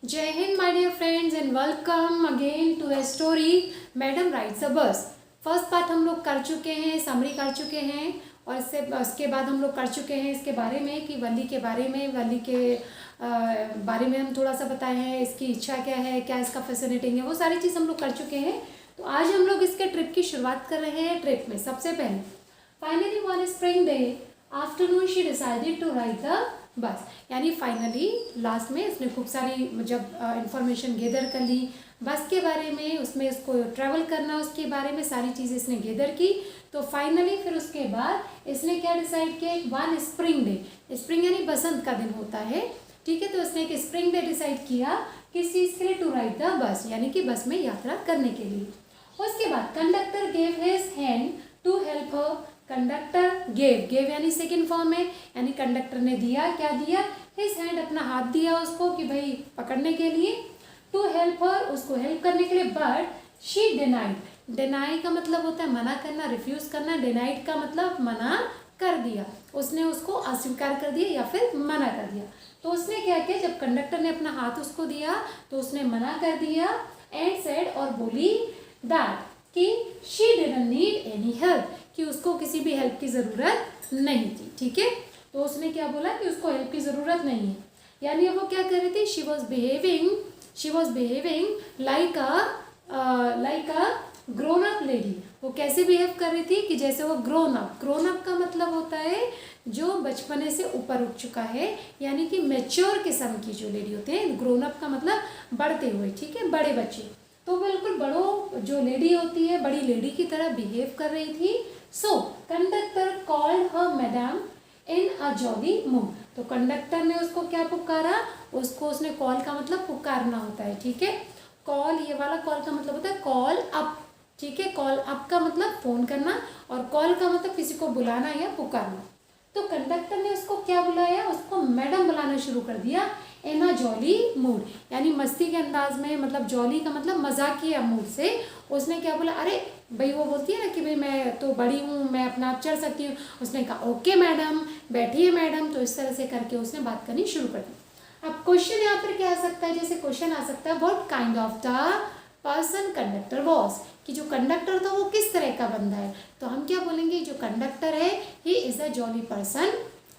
जय हिंद my dear friends and welcome again to a story madam rides a bus. First part हम लोग कर चुके हैं, समरी कर चुके हैं और उसके बाद हम लोग कर चुके हैं इसके बारे में कि वल्ली के बारे में, वल्ली के बारे में हम थोड़ा सा बताए हैं, इसकी इच्छा क्या है, क्या इसका फैसिनेटिंग है, वो सारी चीज़ हम लोग कर चुके हैं। तो आज हम लोग इसके ट्रिप की शुरुआत कर रहे हैं। ट्रिप में सबसे पहले finally one spring day afternoon she decided to ride the bus, यानी फाइनली लास्ट में उसने खूब सारी जब इंफॉर्मेशन गेदर कर ली बस के बारे में, उसमें इसको ट्रैवल करना उसके बारे में सारी चीज़ें इसने गेदर की। तो फाइनली फिर उसके बाद इसने क्या डिसाइड किया, एक वन स्प्रिंग डे, स्प्रिंग यानी बसंत का दिन होता है, ठीक है। तो उसने एक स्प्रिंग डे डिसाइड किया किस चीज़ के लिए, टू राइड द बस, यानी कि बस में यात्रा करने के लिए। उसके बाद conductor gave his hand to help her, conductor gave यानी सेकंड फॉर्म है, यानी कंडक्टर ने दिया, क्या दिया, हिज हैंड अपना हाथ दिया उसको कि भाई पकड़ने के लिए, टू हेल्प हर उसको हेल्प करने के लिए। बट शी डिनाइड, डिनाई का मतलब होता है मना करना, रिफ्यूज करना, डिनाइड का मतलब मना कर दिया, उसने उसको अस्वीकार कर दिया या फिर मना कर दिया। तो उसने क्या किया, जब कंडक्टर ने अपना हाथ उसको दिया तो उसने मना कर दिया एंड सेड, और बोली दैट कि she didn't need any help, कि उसको किसी भी हेल्प की ज़रूरत नहीं थी, ठीक है। तो उसने क्या बोला कि उसको हेल्प की ज़रूरत नहीं है, यानी वो क्या कर रही थी, she was behaving like a grown up lady. वो कैसे बिहेव कर रही थी कि जैसे वो ग्रोन अप का मतलब होता है जो बचपने से ऊपर उठ चुका है, यानी कि मैच्योर किस्म की जो लेडी होते हैं। ग्रोन अप का मतलब बढ़ते हुए, ठीक है, बड़े बच्चे। तो बिल्कुल बड़ों जो लेडी होती है, बड़ी लेडी की तरह बिहेव कर रही थी। So conductor called her madam in a jolly mood. तो कंडक्टर ने उसको क्या पुकारा, उसको उसने कॉल का मतलब पुकारना होता है, ठीक है। कॉल, ये वाला कॉल का मतलब होता है कॉल अप, ठीक है। कॉल अप का मतलब फोन करना और कॉल का मतलब किसी को बुलाना या पुकारना। तो कंडक्टर ने उसको क्या बुलाया, उसको मैडम बुलाना शुरू कर दिया इन अ जॉली मूड, यानी मस्ती के अंदाज में, मतलब जॉली का मतलब मजाकिया मूड से उसने क्या बोला, अरे भाई वो बोलती है ना कि भाई मैं तो बड़ी हूँ, मैं अपना आप चढ़ सकती हूँ। उसने कहा ओके मैडम, बैठिए मैडम। तो इस तरह से करके उसने बात करनी शुरू कर दी। अब क्वेश्चन यहाँ पर क्या आ सकता है, जैसे क्वेश्चन आ सकता है what kind of the person conductor was, कि जो कंडक्टर था वो किस तरह का बंदा है। तो हम क्या बोलेंगे, जो कंडक्टर है he is a jolly person,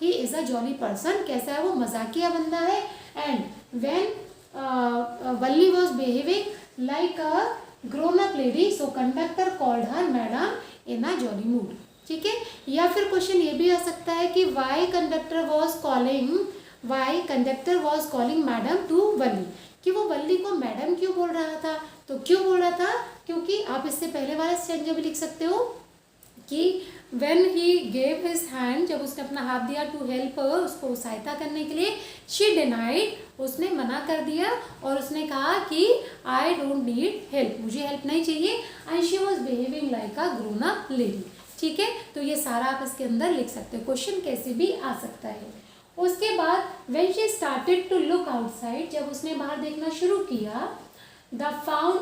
he is a jolly person, कैसा है वो, मजाकिया बंदा है। And when Valli was behaving like a grown up lady, so conductor called her madam in a jolly mood, ठीक है। या फिर क्वेश्चन ये भी आ सकता है कि why conductor was calling madam to Valli, कि वो वल्ली को मैडम क्यों बोल रहा था। तो क्यों बोल रहा था, क्योंकि आप इससे पहले वाला सेंटेंस भी लिख सकते हो कि when he gave his hand, जब उसने अपना हाथ दिया टू हेल्प, उसको सहायता करने के लिए, she denied, उसने मना कर दिया और उसने कहा कि I don't need help, मुझे हेल्प नहीं चाहिए, and she was behaving like a grown up lady, ठीक है। तो ये सारा आप इसके अंदर लिख सकते हो, क्वेश्चन कैसे भी आ सकता है। उसके बाद when she started to look outside, जब उसने बाहर देखना शुरू किया,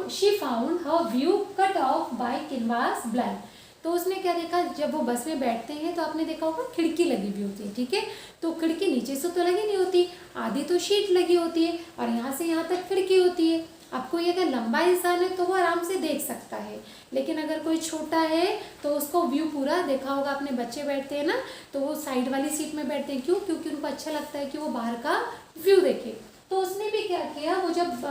she found her view cut off by canvas blind। तो उसने क्या देखा, जब वो बस में बैठते हैं तो आपने देखा होगा खिड़की लगी हुई होती है, ठीक है। तो खिड़की नीचे से तो लगी नहीं होती, आधी तो शीट लगी होती है और यहाँ से यहाँ तक खिड़की होती है। आपको ये अगर लंबा इंसान है तो वो आराम से देख सकता है, लेकिन अगर कोई छोटा है तो उसको व्यू पूरा देखा होगा आपने, बच्चे बैठते हैं ना तो वो साइड वाली सीट में बैठते हैं, क्यों, क्योंकि उनको अच्छा लगता है कि वो बाहर का व्यू देखे। तो उसने भी क्या किया, वो जब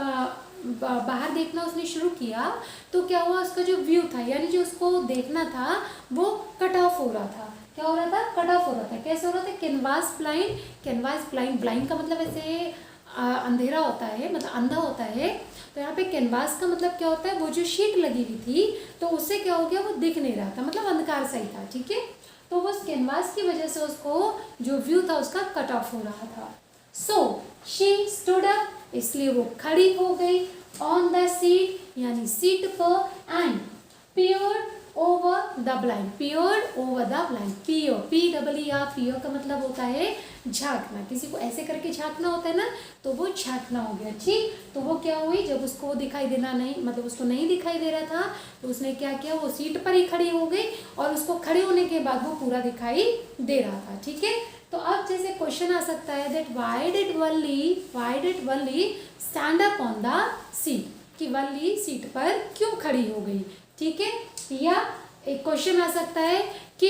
बाहर देखना उसने शुरू किया तो क्या हुआ, उसका जो व्यू था यानी जो उसको देखना था वो कट ऑफ हो रहा था। क्या हो रहा था, कट ऑफ हो रहा था। कैसे हो रहा था, कैनवास ब्लाइंड, ब्लाइंड का मतलब ऐसे अंधेरा होता है, मतलब अंधा होता है। तो यहाँ पे कैनवास का मतलब क्या होता है, वो जो शीट लगी हुई थी तो उससे क्या हो गया, वो दिख नहीं रहा था, मतलब अंधकार सा ही था, ठीक है। तो उस कैनवास की वजह से उसको जो व्यू था उसका कट ऑफ हो रहा था। सो शी स्टूड अप, इसलिए वो खड़ी हो गई, ऑन द सीट यानी सीट पर, and peered over the blind, peered over the blind, P-E-E-R, का मतलब होता है झांकना, किसी को ऐसे करके झांकना होता है ना, तो वो झांकना हो गया, ठीक। तो वो क्या हुई, जब उसको दिखाई देना नहीं, मतलब उसको नहीं दिखाई दे रहा था तो उसने क्या किया, वो सीट पर ही खड़ी हो गई और उसको खड़े होने के बाद वो पूरा दिखाई दे रहा था, ठीक है। तो अब जैसे क्वेश्चन आ सकता है that why did Valli stand up on the seat, कि वल्ली सीट पर क्यों खड़ी हो गई, ठीक है। या एक क्वेश्चन आ सकता है कि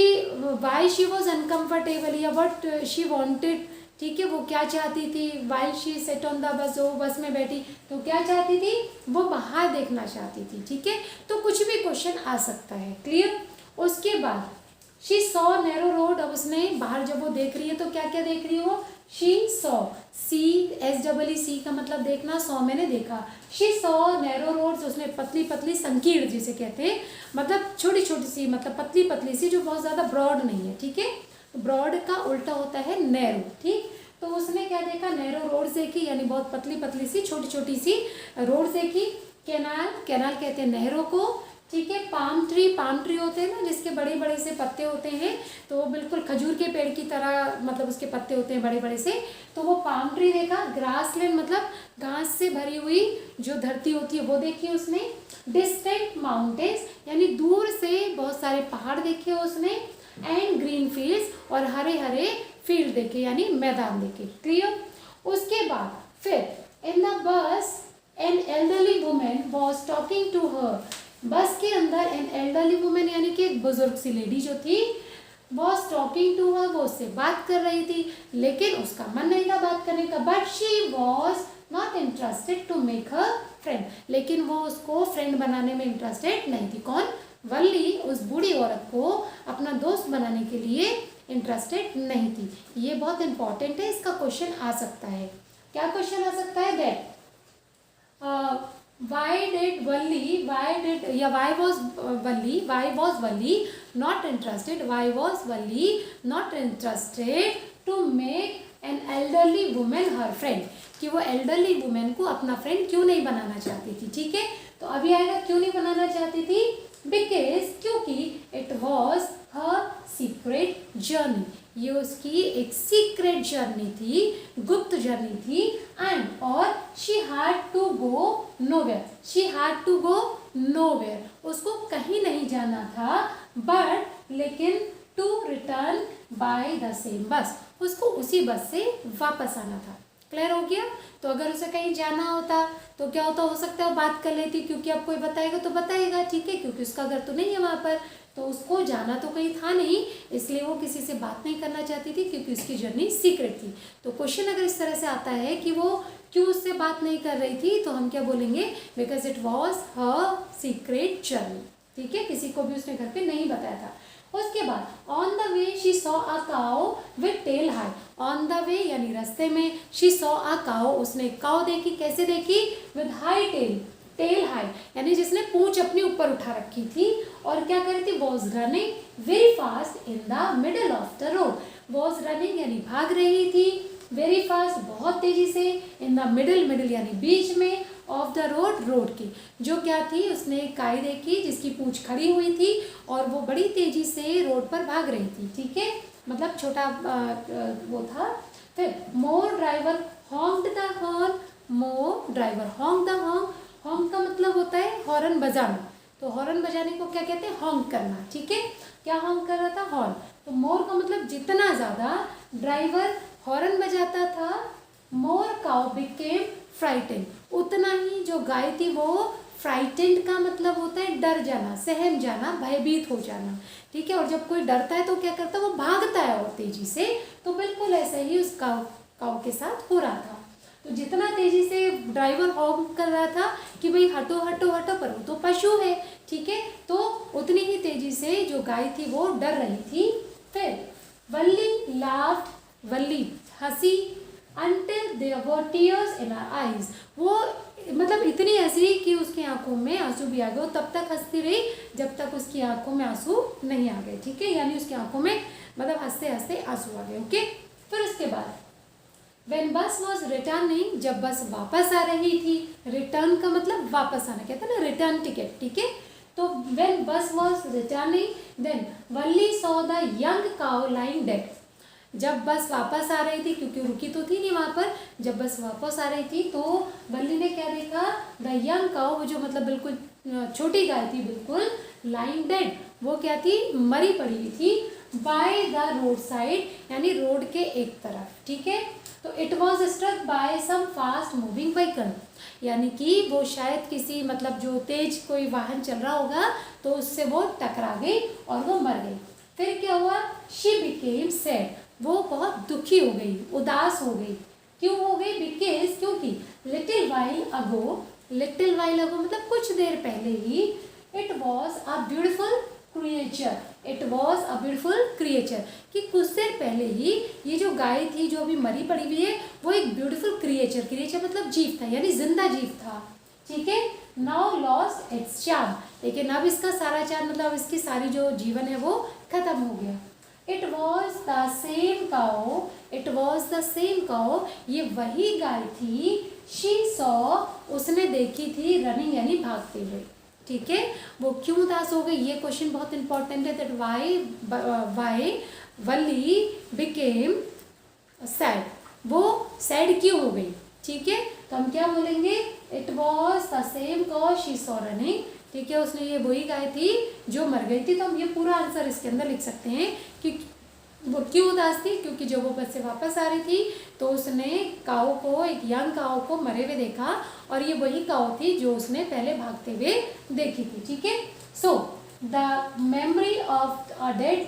व्हाई शी वॉज अनकम्फर्टेबल, या व्हाट शी वांटेड, ठीक है, वो क्या चाहती थी। While she said on the bus, वो बस में बैठी तो क्या चाहती थी, वो बाहर देखना चाहती थी, ठीक है। तो कुछ भी क्वेश्चन आ सकता है, क्लियर। उसके बाद शी सॉ नैरो रोड, अब उसने बाहर जब वो देख रही है तो क्या क्या देख रही है वो, शी सॉ, सी का मतलब देखना, सॉ मैंने देखा। शी सॉ नैरो रोड्स, उसने पतली पतली संकीर्ण जिसे कहते हैं, मतलब छोटी छोटी सी, मतलब पतली पतली सी, जो बहुत ज़्यादा ब्रॉड नहीं है, ठीक है। ब्रॉड का उल्टा होता है नैरो, ठीक। तो उसने क्या देखा, नैरो रोड्स देखी, यानी बहुत पतली पतली सी छोटी छोटी सी रोड्स देखी। कैनाल कहते हैं नहरों को, ठीक है। पाम ट्री होते हैं ना, जिसके बड़े बड़े से पत्ते होते हैं, तो वो बिल्कुल खजूर के पेड़ की तरह, मतलब उसके पत्ते होते हैं बड़े बड़े से, तो वो पाम ट्री देखा। ग्रासलैंड मतलब घास से भरी हुई जो धरती होती है वो देखी उसने। डिस्टेंट माउंटेन्स यानी दूर से बहुत सारे पहाड़ देखे उसने। एंड ग्रीन फील्ड्स, और हरे हरे फील्ड देखे यानी मैदान देखे, क्लियर। उसके बाद फिर in the bus an elderly women was talking to her, bus के अंदर एन एल्डरली वुमेन यानी कि एक बुजुर्ग सी लेडी जो थी, वॉज टॉकिंग टू हर, वो उससे बात कर रही थी, लेकिन उसका मन नहीं था बात करने का। But she was not interested to make her friend, लेकिन वो उसको फ्रेंड बनाने में इंटरेस्टेड नहीं थी। कौन, वल्ली उस बूढ़ी औरत को अपना दोस्त बनाने के लिए इंटरेस्टेड नहीं थी। ये बहुत इंपॉर्टेंट है, इसका क्वेश्चन आ सकता है। क्या क्वेश्चन आ सकता है, that why was Valli not interested to make an elderly woman her friend, कि वो elderly woman को अपना फ्रेंड क्यों नहीं बनाना चाहती थी, ठीक है। तो अभी आएगा क्यों नहीं बनाना चाहती थी, बिकॉज क्योंकि it was her secret journey, ये उसकी एक सीक्रेट जर्नी थी, गुप्त जर्नी थी। एंड और she had to go nowhere, उसको कहीं नहीं जाना था, बट लेकिन to return by the same bus, उसको उसी बस से वापस आना था। क्लियर हो गया। तो अगर उसे कहीं जाना होता तो क्या होता, हो सकता है वो बात कर लेती, क्योंकि अब कोई बताएगा तो बताएगा, ठीक है, क्योंकि उसका घर तो नहीं है वहाँ पर, तो उसको जाना तो कहीं था नहीं, इसलिए वो किसी से बात नहीं करना चाहती थी, क्योंकि उसकी जर्नी सीक्रेट थी। तो क्वेश्चन अगर इस तरह से आता है कि वो क्यों उससे बात नहीं कर रही थी, तो हम क्या बोलेंगे, because it was her secret journey, ठीक है, किसी को भी उसने घर पे नहीं बताया था। उसके बाद on the way she saw a cow with tail high, on the way यानी रास्ते में, शी सॉ अ काउ, उसने काउ देखी, कैसे देखी, विद हाई टेल हाई यानी जिसने पूंछ अपनी ऊपर उठा रखी थी, और क्या कर रही थी, was running very fast in the middle of the road, was running यानी भाग रही थी, वेरी फास्ट बहुत तेजी से, इन द मिडल यानी बीच में, ऑफ द रोड की, जो क्या थी, उसने एक गाय देखी जिसकी पूंछ खड़ी हुई थी और वो बड़ी तेजी से रोड पर भाग रही थी, ठीक है, मतलब छोटा वो था। फिर more driver honked the horn, more driver honk the horn, honk का मतलब होता है हॉर्न बजाना, तो हॉर्न बजाने को क्या कहते हैं, हॉन्क करना, ठीक है। क्या हॉन्क कर रहा था, हॉर्न। तो मोर का मतलब जितना ज़्यादा ड्राइवर हॉर्न बजाता था, मोर काउ बिकेम फ्राइटेंड, उतना ही जो गाय थी वो फ्राइटेंड का मतलब होता है डर जाना, सहम जाना, भयभीत हो जाना, ठीक है। और जब कोई डरता है तो क्या करता है, वो भागता है और तेजी से, तो बिल्कुल ऐसा ही उस काऊ के साथ हो रहा था। तो जितना तेजी से ड्राइवर हॉर्न कर रहा था कि भाई हटो हटो हटो, पर वो तो पशु है, ठीक है, तो उतनी ही तेजी से जो गाय थी वो डर रही थी। फिर वल्ली लाफ्ड, वल्ली हंसी, until there were tears in her eyes, वो मतलब इतनी हंसी कि उसकी आंखों में आंसू भी आ गए, तब तक हंसती रही जब तक उसकी आंखों में आंसू नहीं आ गए, ठीक है, यानी उसकी आंखों में मतलब हंसते हंसते आंसू आ गए, ओके। फिर उसके बाद when bus was returning, जब बस वापस आ रही थी, रिटर्न का मतलब वापस आना, कहते हैं ना रिटर्न टिकट, ठीक है। तो when bus was returning, then Valli saw the young cow lying dead, जब बस वापस आ रही थी, क्योंकि रुकी तो थी नहीं वहाँ पर, जब बस वापस आ रही थी तो वल्ली ने क्या देखा, द यंग काउ, वो जो मतलब बिल्कुल छोटी गाय थी, बिल्कुल लाइंग डेड, वो क्या थी, मरी पड़ी हुई थी। बाय द रोड साइड यानी रोड के एक तरफ, ठीक है। तो it was struck by some fast moving vehicle, यानी कि वो शायद किसी मतलब जो तेज कोई वाहन चल रहा होगा तो उससे वो टकरा गई और वो मर गई। फिर क्या हुआ, शी बिकेम सैड, वो बहुत दुखी हो गई, उदास हो गई। क्यों हो गई, बिकॉज क्योंकि लिटिल वाइल अगो मतलब कुछ देर पहले ही, it was a beautiful creature, it was a beautiful creature, कि कुछ देर पहले ही ये जो गाय थी जो अभी मरी पड़ी हुई है वो एक ब्यूटीफुल क्रिएचर मतलब जीव था, यानी जिंदा जीव था, ठीक है। नाउ लॉस्ट इट्स चार्म, लेकिन अब इसका सारा चार्म मतलब इसकी सारी जो जीवन है वो खत्म हो गया। It was the same cow, ये वही गाय थी, शी सॉ, उसने देखी थी, रनिंग यानी भागते हुए, ठीक है। वो क्यों उदास हो गई, ये क्वेश्चन बहुत इंपॉर्टेंट है, that why Valli became sad, वो सैड क्यों हो गई, ठीक है। तो हम क्या बोलेंगे, it was the same cause she saw running, ठीक है, उसने ये वही गाय थी जो मर गई थी। तो हम ये पूरा आंसर इसके अंदर लिख सकते हैं कि वो क्यों उदास थी, क्योंकि जब वो बस से वापस आ रही थी तो उसने काऊ को, एक यंग काऊ को मरे हुए देखा, और ये वही काऊ थी जो उसने पहले भागते हुए देखी थी, ठीक है। So the memory of dead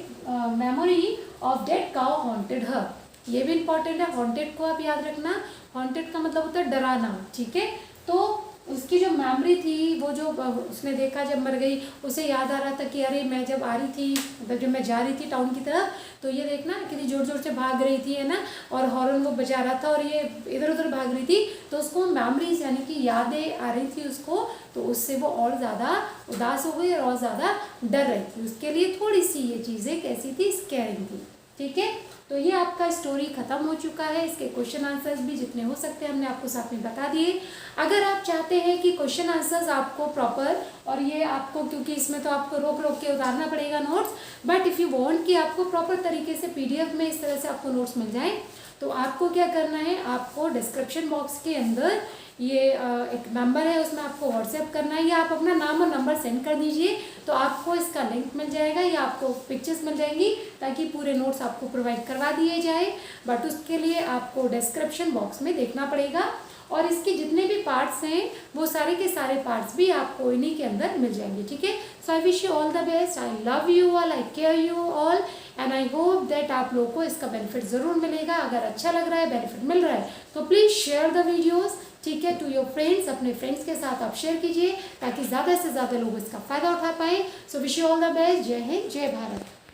cow haunted her, ये भी इंपॉर्टेंट है, हॉन्टेड को आप याद रखना, हॉन्टेड का मतलब होता है डराना, ठीक है। तो उसकी जो मेमोरी थी, वो जो उसने देखा जब मर गई, उसे याद आ रहा था कि अरे मैं जब आ रही थी, मतलब जब मैं जा रही थी टाउन की तरफ, तो ये देखना कितनी जोर जोर से भाग रही थी, है ना, और हॉर्न वो बजा रहा था और ये इधर उधर भाग रही थी, तो उसको मेमोरीज यानी कि यादें आ रही थी उसको, तो उससे वो और ज़्यादा उदास हो गई और ज़्यादा डर रही थी। उसके लिए थोड़ी सी ये चीज़ें कैसी थी, स्कैरिंग थी, ठीक है। तो ये आपका स्टोरी ख़त्म हो चुका है, इसके क्वेश्चन आंसर्स भी जितने हो सकते हैं हमने आपको साथ में बता दिए। अगर आप चाहते हैं कि क्वेश्चन आंसर्स आपको प्रॉपर, और ये आपको क्योंकि इसमें तो आपको रोक रोक के उतारना पड़ेगा notes, but if you want कि आपको प्रॉपर तरीके से पीडीएफ में इस तरह से आपको नोट्स मिल जाए, तो आपको क्या करना है, आपको डिस्क्रिप्शन बॉक्स के अंदर ये एक नंबर है, उसमें आपको व्हाट्सएप करना है, या आप अपना नाम और नंबर सेंड कर दीजिए, तो आपको इसका लिंक मिल जाएगा या आपको पिक्चर्स मिल जाएंगी, ताकि पूरे नोट्स आपको प्रोवाइड करवा दिए जाए। बट उसके लिए आपको डिस्क्रिप्शन बॉक्स में देखना पड़ेगा, और इसके जितने भी पार्ट्स हैं वो सारे के सारे पार्ट्स भी आपको इन्हीं के अंदर मिल जाएंगे, ठीक है। So I wish you all the best, I love you all, I care you all, and I hope that आप लोगों को इसका बेनिफिट ज़रूर मिलेगा। अगर अच्छा लग रहा है, बेनिफिट मिल रहा है, तो प्लीज़ शेयर द वीडियोज़, ठीक है, टू योर फ्रेंड्स, अपने फ्रेंड्स के साथ आप शेयर कीजिए, ताकि ज़्यादा से ज़्यादा लोग इसका फ़ायदा उठा पाएँ। So wish you all the best, जय हिंद, जय भारत।